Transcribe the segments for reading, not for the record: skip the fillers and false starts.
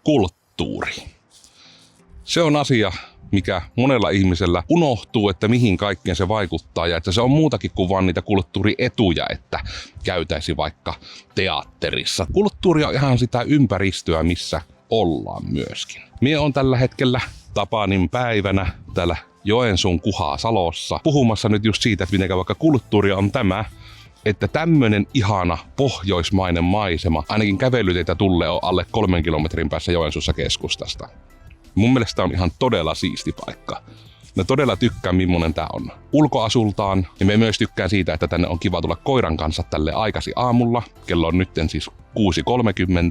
Kulttuuri. Se on asia, mikä monella ihmisellä unohtuu, että mihin kaikkeen se vaikuttaa ja että se on muutakin kuin vaan niitä kulttuurietuja, että käytäisi vaikka teatterissa. Kulttuuri on ihan sitä ympäristöä, missä ollaan myöskin. Mie on tällä hetkellä Tapanin päivänä täällä Joensuun Kuhasalossa puhumassa nyt just siitä, että miten vaikka kulttuuria on tämä, että tämmönen ihana pohjoismainen maisema, ainakin kävelyteitä tulee on alle 3 kilometrin päässä Joensuussa keskustasta. Mun mielestä on ihan todella siisti paikka. Mä todella tykkään, millainen tää on ulkoasultaan. Ja mä myös tykkään siitä, että tänne on kiva tulla koiran kanssa tälle aikasi aamulla. Kello on nytten siis 6.30.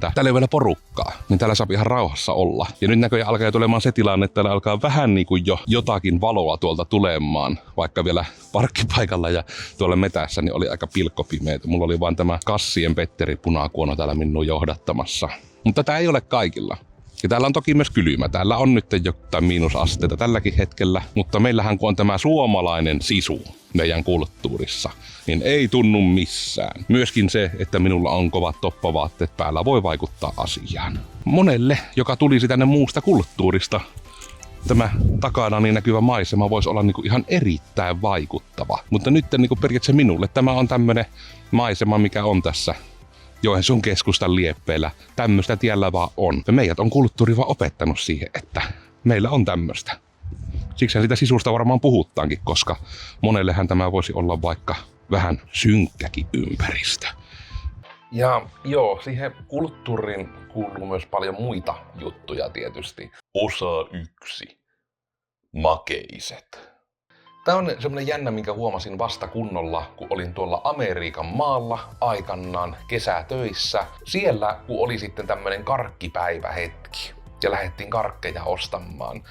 Täällä ei ole vielä porukkaa, niin täällä saa ihan rauhassa olla. Ja nyt näköjään alkaa tulemaan se tilanne, että täällä alkaa vähän niin kuin jo jotakin valoa tuolta tulemaan. Vaikka vielä parkkipaikalla ja tuolla metässä niin oli aika pilkkopimeitä. Mulla oli vaan tämä Kassien Petteri Punakuono täällä minun johdattamassa. Mutta tätä ei ole kaikilla. Ja täällä on toki myös kylmä. Täällä on nyt jotain miinusasteita tälläkin hetkellä, mutta meillähän kun on tämä suomalainen sisu meidän kulttuurissa, niin ei tunnu missään. Myöskin se, että minulla on kovat toppavaatteet päällä, voi vaikuttaa asiaan. Monelle, joka tulisi tänne muusta kulttuurista, tämä takana niin näkyvä maisema voisi olla niinku ihan erittäin vaikuttava. Mutta nyt niinku periaatteessa minulle tämä on tämmönen maisema, mikä on tässä Joensuun keskustan lieppeillä. Tämmöistä tiellä vaan on. Ja meidät on kulttuuri vaan opettanut siihen, että meillä on tämmöistä. Siksi sitä sisusta varmaan puhuttaankin, koska monellehän tämä voisi olla vaikka vähän synkkäkin ympäristö. Ja joo, siihen kulttuuriin kuuluu myös paljon muita juttuja tietysti. Osa 1. Makeiset. Tämä on semmoinen jännä, minkä huomasin vasta kunnolla, kun olin tuolla Amerikan maalla aikanaan kesätöissä. Siellä, kun oli sitten tämmöinen karkkipäivähetki ja lähdettiin karkkeja ostamaan,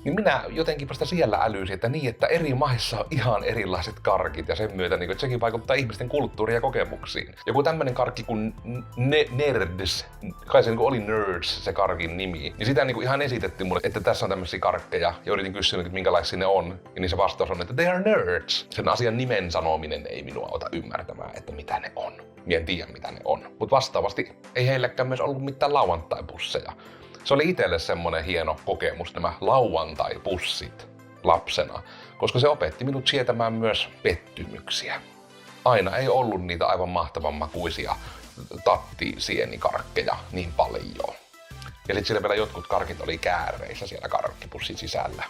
niin minä jotenkin vasta siellä älysin, että niin, että eri maissa on ihan erilaiset karkit ja sen myötä, että sekin vaikuttaa ihmisten kulttuuriin ja kokemuksiin. Joku tämmönen karkki kuin Nerds, kai se oli Nerds se karkin nimi, niin sitä ihan esitettiin mulle, että tässä on tämmöisiä karkkeja ja yritin kysyä, että minkälaisia ne on. Ja niin se vastaus on, että they are nerds. Sen asian nimen sanominen ei minua ota ymmärtämään, että mitä ne on. Mie en tiedä mitä ne on. Mutta vastaavasti ei heillekään myös ollut mitään lauantai-pusseja. Se oli itselle semmonen hieno kokemus, nämä lauantai-pussit lapsena, koska se opetti minut sietämään myös pettymyksiä. Aina ei ollut niitä aivan mahtavan makuisia tattisienikarkkeja niin paljon. Ja sit siellä vielä jotkut karkit oli kääreissä siellä karkkipussin sisällä.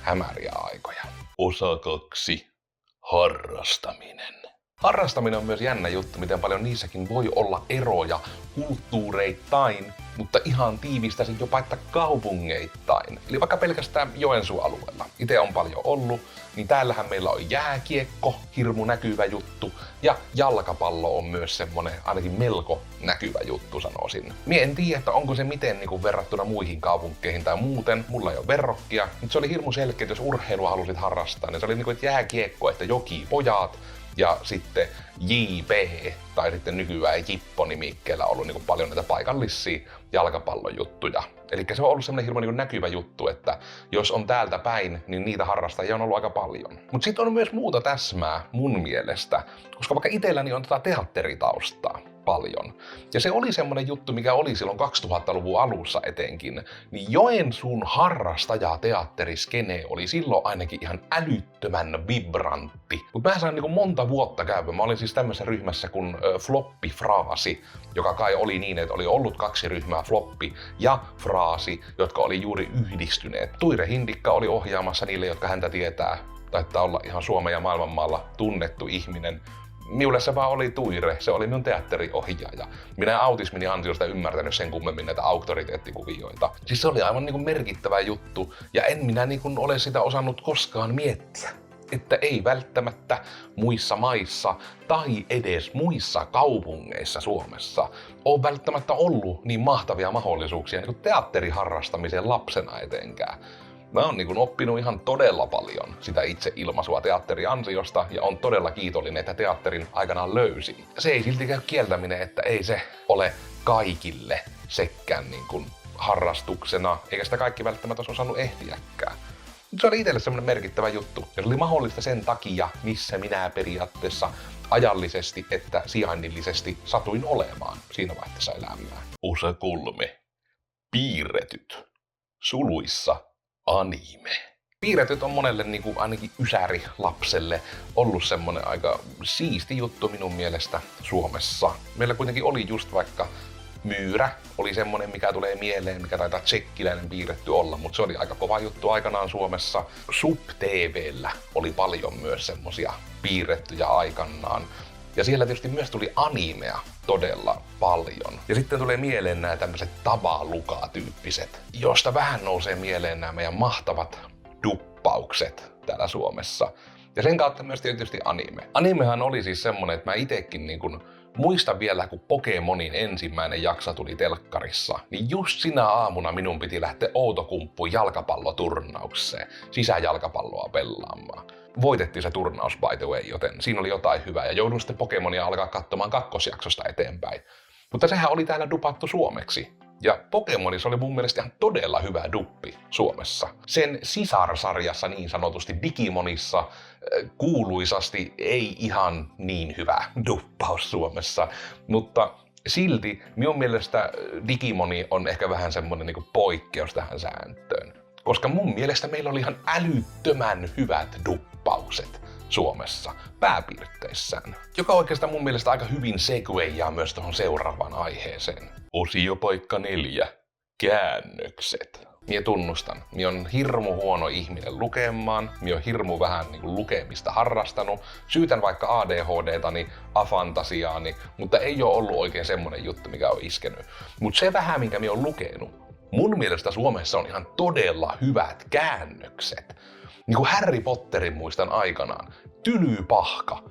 Hämäriä aikoja. Osa 2. Harrastaminen. Harrastaminen on myös jännä juttu, miten paljon niissäkin voi olla eroja kulttuureittain, mutta ihan tiivistäisin jopa, että kaupungeittain. Eli vaikka pelkästään Joensuun alueella. Itse on paljon ollut, niin täällähän meillä on jääkiekko, hirmu näkyvä juttu, ja jalkapallo on myös semmonen ainakin melko näkyvä juttu, sanoisin. Mie en tiedä, että onko se miten verrattuna muihin kaupunkeihin tai muuten, mulla ei ole verrokkia, mutta se oli hirmu selkeä, että jos urheilua halusit harrastaa, niin se oli että jääkiekko, että jokipojat, ja sitten JP, tai sitten nykyään Jippo-nimikkeellä ollut paljon näitä paikallisia jalkapallojuttuja. Eli se on ollut semmoinen hirveän näkyvä juttu, että jos on täältä päin, niin niitä harrastajia on ollut aika paljon. Mutta sitten on myös muuta täsmää mun mielestä, koska vaikka itselläni on teatteritaustaa paljon. Ja se oli semmoinen juttu, mikä oli silloin 2000-luvun alussa etenkin, niin Joensuun harrastajateatteriskene oli silloin ainakin ihan älyttömän vibrantti. Mutta mä sain monta vuotta käydä. Mä olin siis tämmöisessä ryhmässä kuin Floppi Fraasi, joka kai oli niin, että oli ollut 2 ryhmää, Floppi ja Fraasi, jotka oli juuri yhdistyneet. Tuire Hindikka oli ohjaamassa niille, jotka häntä tietää. Taittaa olla ihan Suomen ja maailmanmaalla tunnettu ihminen. Minulle se vaan oli Tuire, se oli minun teatteriohjaaja. Minä en autismini ansiosta ymmärtänyt sen kummemmin näitä auktoriteettikuvioita. Siis se oli aivan merkittävä juttu, ja en minä ole sitä osannut koskaan miettiä. Että ei välttämättä muissa maissa tai edes muissa kaupungeissa Suomessa ole välttämättä ollut niin mahtavia mahdollisuuksia teatteriharrastamiseen lapsena etenkään. Mä oon oppinut ihan todella paljon sitä itse ilmaisua teatteriansiosta ja on todella kiitollinen, että teatterin aikanaan löysin. Se ei silti käy kieltäminen, että ei se ole kaikille sekään harrastuksena, eikä sitä kaikki välttämättä olisi osannut ehtiäkään. Se oli itselle semmoinen merkittävä juttu, ja se oli mahdollista sen takia, missä minä periaatteessa ajallisesti että sijainnillisesti satuin olemaan siinä vaiheessa elämää. Osa 3. Piirretyt. Suluissa anime. Piirretyt on monelle ainakin ysäri lapselle ollut semmonen aika siisti juttu minun mielestä Suomessa. Meillä kuitenkin oli just vaikka Myyrä oli semmonen, mikä tulee mieleen, mikä taitaa tsekkiläinen piirretty olla, mutta se oli aika kova juttu aikanaan Suomessa. Sub-TV:llä oli paljon myös semmosia piirrettyjä aikanaan. Ja siellä tietysti myös tuli animea todella paljon. Ja sitten tulee mieleen nämä tämmöiset Tabaluka-tyyppiset, josta vähän nousee mieleen nämä meidän mahtavat duppaukset täällä Suomessa. Ja sen kautta myös tietysti anime. Animehan oli siis semmonen, että mä itekin muistan vielä, kun Pokemonin ensimmäinen jakso tuli telkkarissa, niin just sinä aamuna minun piti lähteä Outokumppuun jalkapalloturnaukseen, sisäjalkapalloa pelaamaan. Voitettiin se turnaus by the way, joten siinä oli jotain hyvää ja joudun sitten Pokemonia alkaa katsomaan kakkosjaksosta eteenpäin. Mutta sehän oli täällä dupattu suomeksi. Ja Pokemonissa oli mun mielestä ihan todella hyvä duppi Suomessa. Sen sisarsarjassa niin sanotusti Digimonissa kuuluisasti ei ihan niin hyvä duppaus Suomessa, mutta silti minun mielestä Digimoni on ehkä vähän semmoinen poikkeus tähän sääntöön. Koska mun mielestä meillä oli ihan älyttömän hyvät duppaukset Suomessa pääpiirteissään. Joka oikeastaan mun mielestä aika hyvin segwayjaa myös tuohon seuraavaan aiheeseen. Osiopaikka 4. Käännökset. Mie tunnustan, mie on hirmu huono ihminen lukemaan, mie on hirmu vähän lukemista harrastanut. Syytän vaikka ADHDtani, afantasiaani, mutta ei ole ollut oikein semmonen juttu, mikä on iskenyt. Mut se vähän, minkä mie on lukenut, mun mielestä Suomessa on ihan todella hyvät käännökset. Niin kuin Harry Potterin muistan aikanaan. Tylypahka,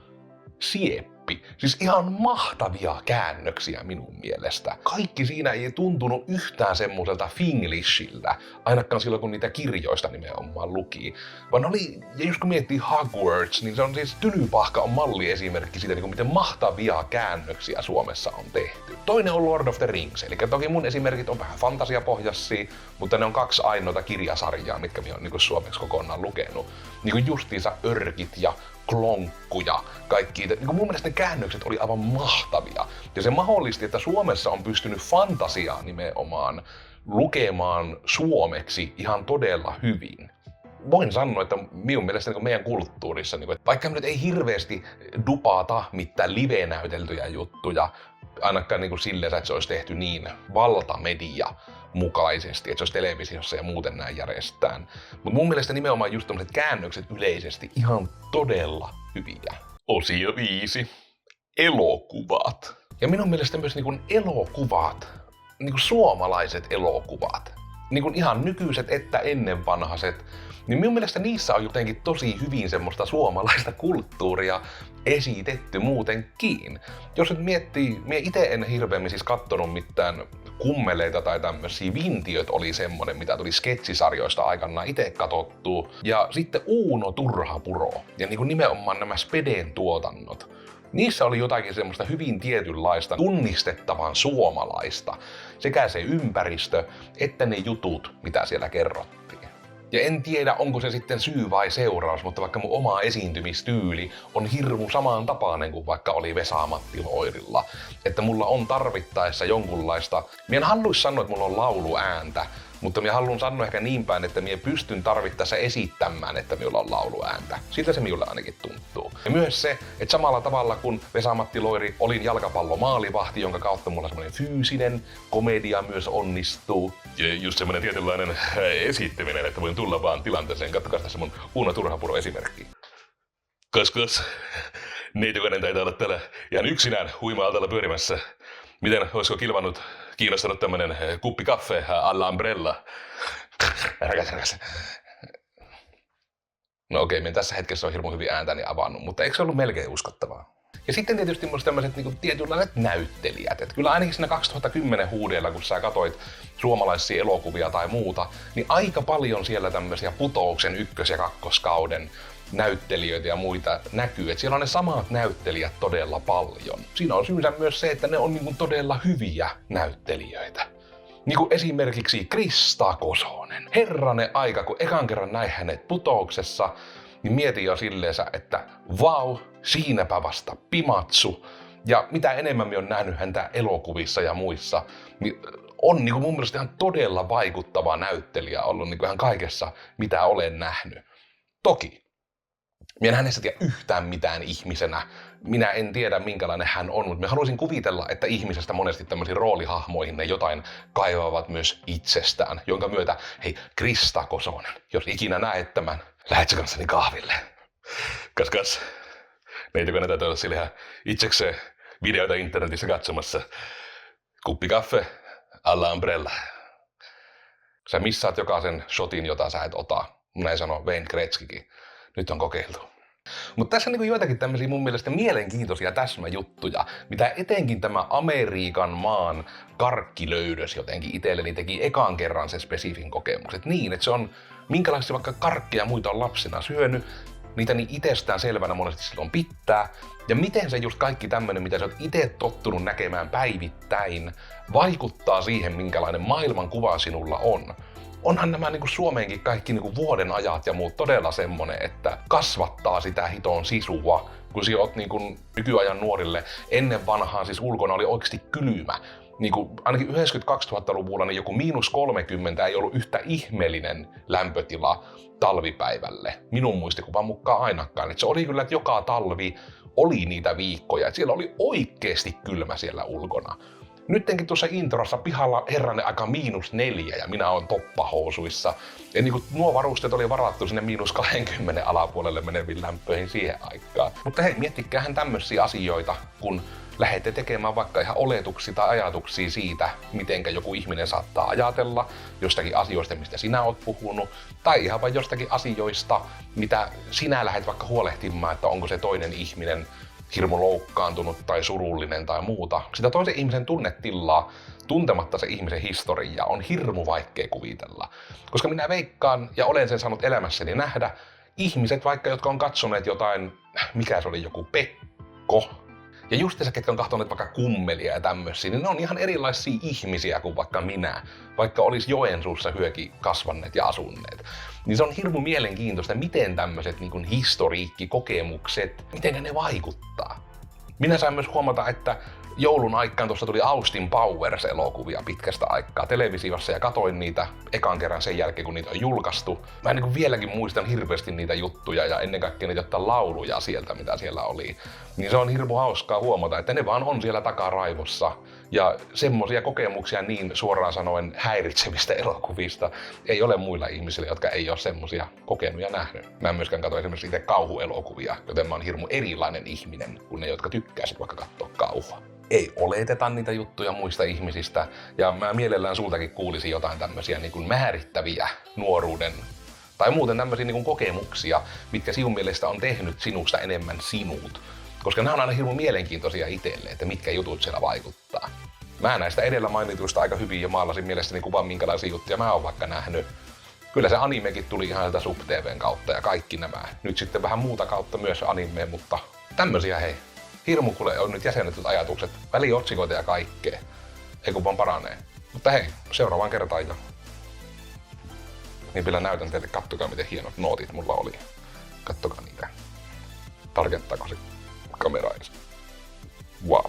Sieppi. Siis ihan mahtavia käännöksiä minun mielestä. Kaikki siinä ei tuntunut yhtään semmoiselta finglishiltä, ainakaan silloin kun niitä kirjoista nimenomaan luki. Vaan oli, ja just kun miettii Hogwarts, niin se on siis Tylypahka on malliesimerkki siitä, miten mahtavia käännöksiä Suomessa on tehty. Toinen on Lord of the Rings, eli toki mun esimerkit on vähän fantasiapohjaisia, mutta ne on 2 ainoita kirjasarjaa, mitkä minä olen suomeksi kokonaan lukenut. Justiinsa Örkit ja Klonkku ja kaikki. Mun mielestä ne käännökset oli aivan mahtavia. Ja se mahdollisti, että Suomessa on pystynyt fantasiaa nimenomaan lukemaan suomeksi ihan todella hyvin. Voin sanoa, että minun mielestä meidän kulttuurissa, vaikka nyt ei hirveästi dupata mitään live-näyteltyjä juttuja, ainakaan silleen, että se olisi tehty niin valtamedia mukaisesti, että se olisi televisiossa ja muuten näin järjestään. Mutta mun mielestä nimenomaan just tämmöiset käännökset yleisesti ihan todella hyviä. Osio 5. Elokuvat. Ja minun mielestä myös elokuvat, suomalaiset elokuvat, ihan nykyiset että ennen vanhaiset, niin minun mielestä niissä on jotenkin tosi hyvin semmoista suomalaista kulttuuria esitetty muutenkin. Jos nyt miettii, minä itse en hirveämmin siis kattonut mitään kummeleita tai tämmösiä. Vintiöt oli semmonen, mitä tuli sketsisarjoista aikanaan itse katsottua. Ja sitten Uuno Turhapuro ja nimenomaan nämä Speden tuotannot. Niissä oli jotakin semmoista hyvin tietynlaista tunnistettavan suomalaista. Sekä se ympäristö että ne jutut, mitä siellä kerrottiin. Ja en tiedä, onko se sitten syy vai seuraus, mutta vaikka mun oma esiintymistyyli on hirmu samantapainen kuin vaikka oli Vesa-Matti Loirilla. Että mulla on tarvittaessa jonkunlaista, mie en haluaisi sanoa, että mulla on lauluääntä, mutta minä haluan sanoa ehkä niin päin, että minä pystyn tarvittaessa esittämään, että minulla on lauluääntä. Siltä se minulle ainakin tuntuu. Ja myös se, että samalla tavalla kuin Vesa-Matti Loiri olin jalkapallomaalivahti, jonka kautta mulla semmoinen fyysinen komedia myös onnistuu. Ja just semmoinen tietynlainen esittäminen, että voin tulla vaan tilanteeseen. Katsokaa tässä mun Uuno Turhapuro esimerkki. Kas. Neitokainen taitaa olla täällä ihan yksinään huima-altalla pyörimässä. Miten, olisiko kiinnostanut tämmönen kuppi kaffe alla umbrella? Rakas. No okei, minä tässä hetkessä on hirmu hyvin ääntäni avannut, mutta eikö se ollut melkein uskottavaa? Ja sitten tietysti myös tämmöiset tietynlaiset näyttelijät. Et kyllä ainakin siinä 2010 huudella, kun sä katoit suomalaisia elokuvia tai muuta, niin aika paljon siellä tämmöisiä Putouksen ykkös- ja kakkoskauden näyttelijöitä ja muita näkyy, että siellä on ne samat näyttelijät todella paljon. Siinä on syynsä myös se, että ne on todella hyviä näyttelijöitä. Niin kuin esimerkiksi Krista Kosonen. Herranen aika, kun ekan kerran näin hänet Putouksessa, niin mietin jo silleensä, että vau, siinäpä vasta Pimatsu. Ja mitä enemmän minä olen nähnyt häntä elokuvissa ja muissa, niin on niin kuin mun mielestä ihan todella vaikuttava näyttelijä ollut niin kuin ihan kaikessa, mitä olen nähnyt. Toki, minä en hänestä tiedä yhtään mitään ihmisenä. Minä en tiedä, minkälainen hän on, mutta mä haluaisin kuvitella, että ihmisestä monesti tämmöisiin roolihahmoihin ne jotain kaivavat myös itsestään, jonka myötä, hei, Krista Kosonen, jos ikinä näet tämän, lähetkö kanssani kahville? Kas. Meitäkö ne täytyy olla sillä ihan itsekseen videoita internetissä katsomassa. Kuppi kaffe, alla umbrella. Sä missaat jokaisen shotin, jota sä et ota. Näin sanoo Wayne Gretzkykin. Nyt on kokeiltu. Mutta tässä on niin joitakin tämmöisiä mun mielestä mielenkiintoisia täsmäjuttuja, mitä etenkin tämä Amerikan maan karkkilöydös jotenkin itselleni teki ekan kerran sen spesifin kokemukset niin, että se on minkälaisia vaikka karkkeja muita on lapsena syönyt, niitä niin itsestään selvänä monesti silloin pitää, ja miten se just kaikki tämmönen, mitä sä oot itse tottunut näkemään päivittäin, vaikuttaa siihen, minkälainen maailmankuva sinulla on. Onhan nämä niin kuin Suomeenkin kaikki niin kuin vuoden ajat ja muut todella semmonen, että kasvattaa sitä hiton sisua, kun sä oot niin kuin nykyajan nuorille ennen vanhaan siis ulkona oli oikeasti kylmä. Niin kuin ainakin 90-2000-luvulla niin joku -30 ei ollut yhtä ihmeellinen lämpötila talvipäivälle. Minun muistikuvan mukaan ainakaan. Että se oli kyllä, että joka talvi oli niitä viikkoja. Että siellä oli oikeasti kylmä siellä ulkona. Nyttenkin tuossa introssa pihalla herranen aika -4 ja minä oon toppahousuissa. Ja niin kuin nuo varusteet oli varattu sinne -20 alapuolelle meneviin lämpöihin siihen aikaan. Mutta hei, miettikäähän tämmöisiä asioita, kun lähdette tekemään vaikka ihan oletuksia tai ajatuksia siitä, mitenkä joku ihminen saattaa ajatella jostakin asioista, mistä sinä oot puhunut, tai ihan vain jostakin asioista, mitä sinä lähdet vaikka huolehtimaan, että onko se toinen ihminen hirmu loukkaantunut tai surullinen tai muuta. Sitä toisen ihmisen tunnetilaa, tuntematta se ihmisen historiaa, on hirmu vaikea kuvitella. Koska minä veikkaan, ja olen sen saanut elämässäni nähdä, ihmiset vaikka, jotka on katsoneet jotain, mikä se oli, joku Pekko, ja just se, ketkä on kahtoneet vaikka Kummelia ja tämmöisiä, niin ne on ihan erilaisia ihmisiä kuin vaikka minä, vaikka olisi Joensuussa hyökin kasvanneet ja asunneet. Niin se on hirmu mielenkiintoista, miten tämmöiset niin kuin historiikkikokemukset, miten ne vaikuttaa. Minä sain myös huomata, että joulun aikaan tuossa tuli Austin Powers-elokuvia pitkästä aikaa televisiossa ja katoin niitä ekan kerran sen jälkeen, kun niitä on julkaistu. Mä niin kuin vieläkin muistan hirveästi niitä juttuja ja ennen kaikkea niitä jotain lauluja sieltä, mitä siellä oli. Niin se on hirmu hauskaa huomata, että ne vaan on siellä takaraivossa. Ja semmosia kokemuksia niin suoraan sanoen häiritsevistä elokuvista ei ole muilla ihmisillä, jotka ei ole semmosia kokenut ja nähnyt. Mä en myöskään katso esimerkiksi itse kauhuelokuvia, joten mä oon hirmu erilainen ihminen kuin ne, jotka tykkäisit vaikka katsoa kauhua. Ei oleteta niitä juttuja muista ihmisistä, ja mä mielellään sultakin kuulisin jotain tämmösiä niin kuin määrittäviä nuoruuden tai muuten tämmösiä niin kuin kokemuksia, mitkä sinun mielestä on tehnyt sinusta enemmän sinut. Koska nämä on aina hirmu mielenkiintoisia itselle, että mitkä jutut siellä vaikuttaa. Mä näistä edellä mainituista aika hyvin jo maalasin mielestäni kuvan, minkälaisia juttuja mä oon vaikka nähnyt. Kyllä se animekin tuli ihan sieltä SubTV:n kautta ja kaikki nämä. Nyt sitten vähän muuta kautta myös animeen, mutta tämmösiä hei. Hirmu kuule on nyt jäsennetyt ajatukset, väliotsikoita ja kaikkea. Ei kun vaan paranee. Mutta hei, seuraavaan kertaan jo. Niin vielä näytän teille, kattokaa miten hienot nootit mulla oli. Kattokaa niitä. Tarkentaako se kamera edes? Wow.